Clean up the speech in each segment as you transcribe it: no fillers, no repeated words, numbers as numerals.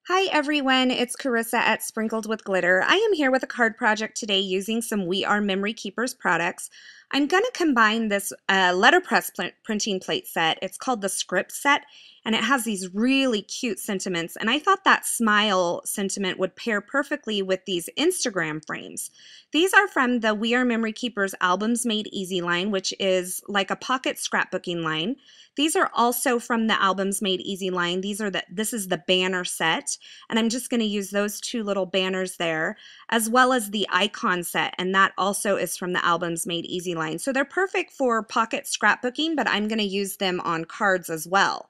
Hi everyone, it's Carissa at Sprinkled with Glitter. I am here with a card project today using some We Are Memory Keepers products. I'm going to combine this letterpress printing plate set. It's called the Script Set, and it has these really cute sentiments, and I thought that smile sentiment would pair perfectly with these Instagram frames. These are from the We Are Memory Keepers Albums Made Easy line, which is like a pocket scrapbooking line. These are also from the Albums Made Easy line. This is the banner set, and I'm just going to use those two little banners there, as well as the icon set, and that also is from the Albums Made Easy line. So they're perfect for pocket scrapbooking, but I'm going to use them on cards as well.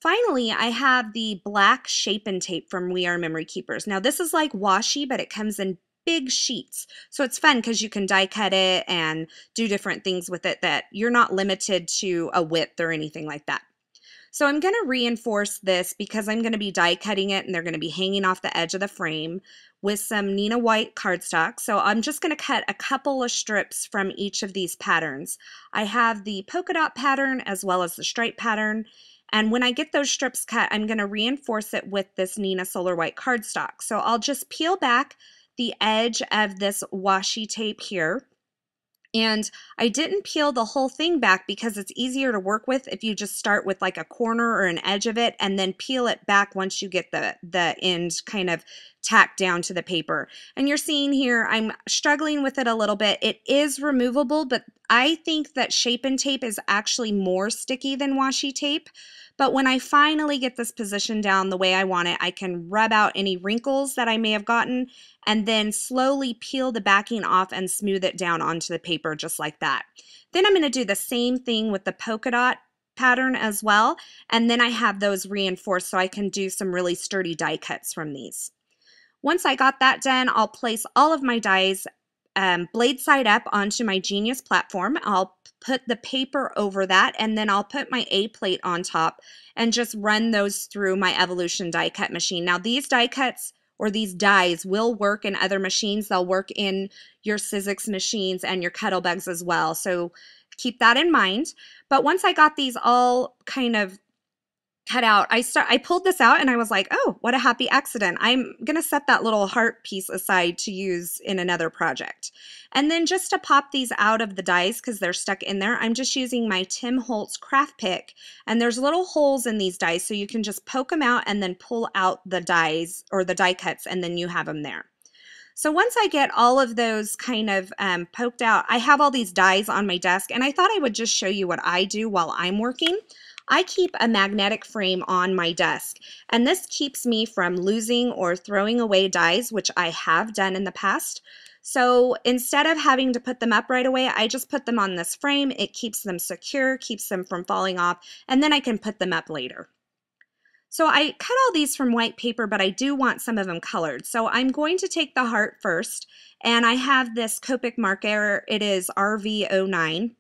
Finally, I have the black Shape and Tape from We Are Memory Keepers. Now this is like washi, but it comes in big sheets. So it's fun because you can die cut it and do different things with it that you're not limited to a width or anything like that. So I'm going to reinforce this because I'm going to be die cutting it and they're going to be hanging off the edge of the frame with some Neenah White cardstock. So I'm just going to cut a couple of strips from each of these patterns. I have the polka dot pattern as well as the stripe pattern. And when I get those strips cut, I'm going to reinforce it with this Neenah Solar White cardstock. So I'll just peel back the edge of this washi tape here. And I didn't peel the whole thing back because it's easier to work with if you just start with like a corner or an edge of it and then peel it back once you get the end kind of tacked down to the paper. And you're seeing here, I'm struggling with it a little bit. It is removable, but I think that Shape and Tape is actually more sticky than washi tape. But when I finally get this position down the way I want it, I can rub out any wrinkles that I may have gotten and then slowly peel the backing off and smooth it down onto the paper just like that. Then I'm going to do the same thing with the polka dot pattern as well, and then I have those reinforced so I can do some really sturdy die cuts from these. Once I got that done, I'll place all of my dies blade side up onto my Genius platform. I'll put the paper over that, and then I'll put my A plate on top and just run those through my Evolution die cut machine. Now these die cuts or these dies will work in other machines. They'll work in your Sizzix machines and your Cuttlebugs as well. So keep that in mind. But once I got these all kind of cut out, I pulled this out and I was like, oh, what a happy accident. I'm gonna set that little heart piece aside to use in another project. And then just to pop these out of the dies because they're stuck in there, I'm just using my Tim Holtz craft pick, and there's little holes in these dies so you can just poke them out and then pull out the dies or the die cuts, and then you have them there. So once I get all of those kind of poked out, I have all these dies on my desk, and I thought I would just show you what I do while I'm working. I keep a magnetic frame on my desk, and this keeps me from losing or throwing away dies, which I have done in the past. So instead of having to put them up right away, I just put them on this frame. It keeps them secure, keeps them from falling off, and then I can put them up later. So I cut all these from white paper, but I do want some of them colored. So I'm going to take the heart first, and I have this Copic marker. It is RV09.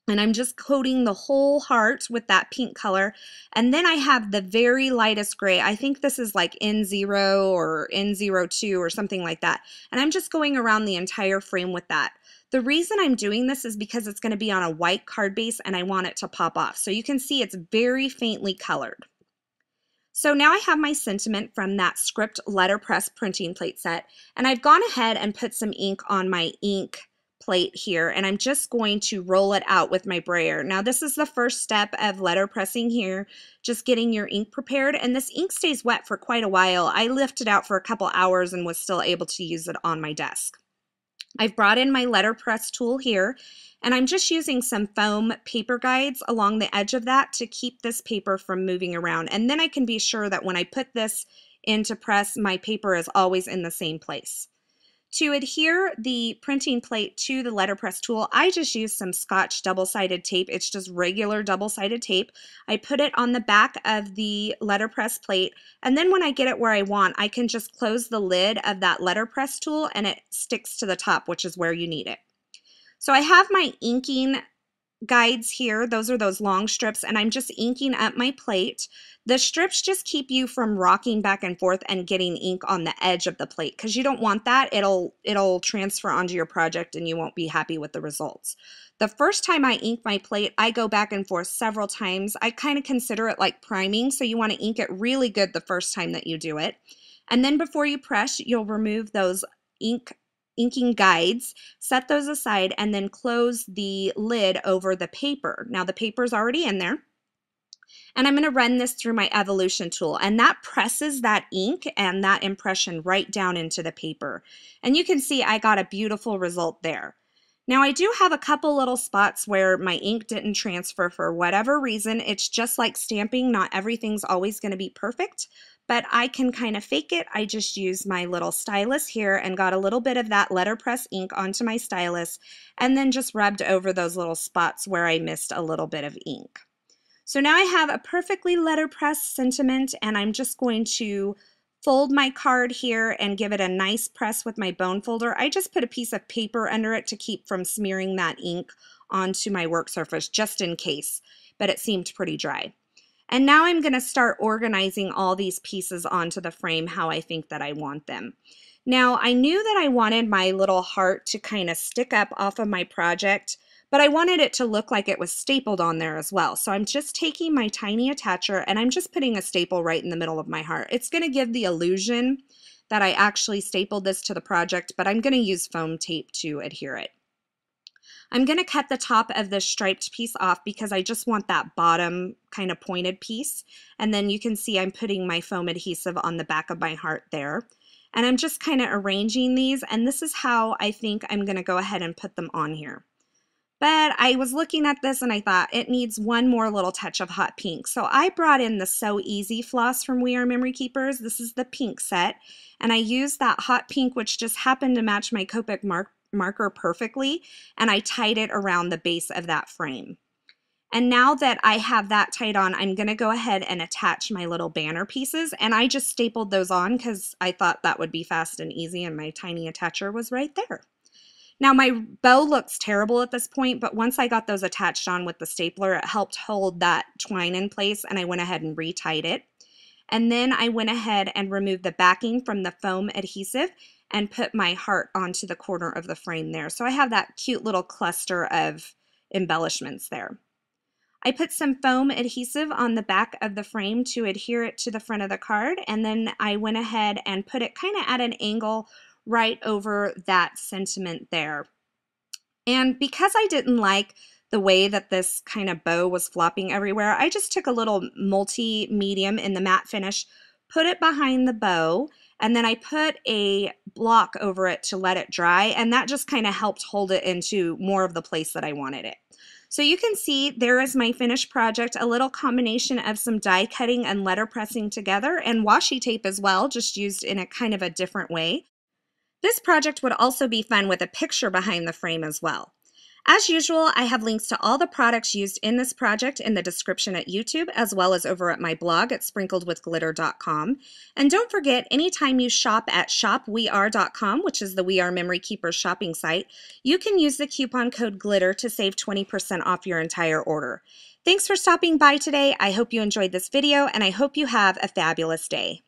And I'm just coating the whole heart with that pink color. And then I have the very lightest gray. I think this is like N0 or N02 or something like that. And I'm just going around the entire frame with that. The reason I'm doing this is because it's going to be on a white card base and I want it to pop off. So you can see it's very faintly colored. So now I have my sentiment from that Script letterpress printing plate set, and I've gone ahead and put some ink on my ink plate here, and I'm just going to roll it out with my brayer. Now this is the first step of letterpressing here, just getting your ink prepared, and this ink stays wet for quite a while. I left it out for a couple hours and was still able to use it on my desk. I've brought in my letterpress tool here, and I'm just using some foam paper guides along the edge of that to keep this paper from moving around, and then I can be sure that when I put this into press, my paper is always in the same place. To adhere the printing plate to the letterpress tool, I just use some Scotch double-sided tape. It's just regular double-sided tape. I put it on the back of the letterpress plate, and then when I get it where I want, I can just close the lid of that letterpress tool and it sticks to the top, which is where you need it. So I have my inking guides here, those are those long strips, and I'm just inking up my plate. The strips just keep you from rocking back and forth and getting ink on the edge of the plate because you don't want that. It'll transfer onto your project and you won't be happy with the results. The first time I ink my plate, I go back and forth several times. I kind of consider it like priming, so you want to ink it really good the first time that you do it. And then before you press, you'll remove those inking guides, set those aside, and then close the lid over the paper. Now the paper's already in there. And I'm going to run this through my evolution tool, and that presses that ink and that impression right down into the paper. And you can see I got a beautiful result there. Now I do have a couple little spots where my ink didn't transfer for whatever reason. It's just like stamping, not everything's always going to be perfect, but I can kind of fake it. I just used my little stylus here and got a little bit of that letterpress ink onto my stylus and then just rubbed over those little spots where I missed a little bit of ink. So now I have a perfectly letterpress sentiment, and I'm just going to fold my card here and give it a nice press with my bone folder. I just put a piece of paper under it to keep from smearing that ink onto my work surface just in case, but it seemed pretty dry. And now I'm going to start organizing all these pieces onto the frame how I think that I want them. Now I knew that I wanted my little heart to kind of stick up off of my project, but I wanted it to look like it was stapled on there as well. So I'm just taking my tiny attacher and I'm just putting a staple right in the middle of my heart. It's going to give the illusion that I actually stapled this to the project, but I'm going to use foam tape to adhere it. I'm going to cut the top of this striped piece off because I just want that bottom kind of pointed piece. And then you can see I'm putting my foam adhesive on the back of my heart there. And I'm just kind of arranging these, and this is how I think I'm going to go ahead and put them on here. But I was looking at this and I thought it needs one more little touch of hot pink. So I brought in the So Easy floss from We Are Memory Keepers. This is the pink set. And I used that hot pink, which just happened to match my Copic marker perfectly. And I tied it around the base of that frame. And now that I have that tied on, I'm going to go ahead and attach my little banner pieces. And I just stapled those on because I thought that would be fast and easy, and my tiny attacher was right there. Now my bow looks terrible at this point, but once I got those attached on with the stapler, it helped hold that twine in place, and I went ahead and retied it. And then I went ahead and removed the backing from the foam adhesive and put my heart onto the corner of the frame there. So I have that cute little cluster of embellishments there. I put some foam adhesive on the back of the frame to adhere it to the front of the card, and then I went ahead and put it kind of at an angle right over that sentiment there. And because I didn't like the way that this kind of bow was flopping everywhere, I just took a little multi-medium in the matte finish, put it behind the bow, and then I put a block over it to let it dry, and that just kind of helped hold it into more of the place that I wanted it. So you can see there is my finished project, a little combination of some die cutting and letter pressing together, and washi tape as well, just used in a kind of a different way. This project would also be fun with a picture behind the frame as well. As usual, I have links to all the products used in this project in the description at YouTube, as well as over at my blog at sprinkledwithglitter.com. And don't forget, anytime you shop at shopweare.com, which is the We Are Memory Keepers shopping site, you can use the coupon code GLITTER to save 20% off your entire order. Thanks for stopping by today. I hope you enjoyed this video, and I hope you have a fabulous day.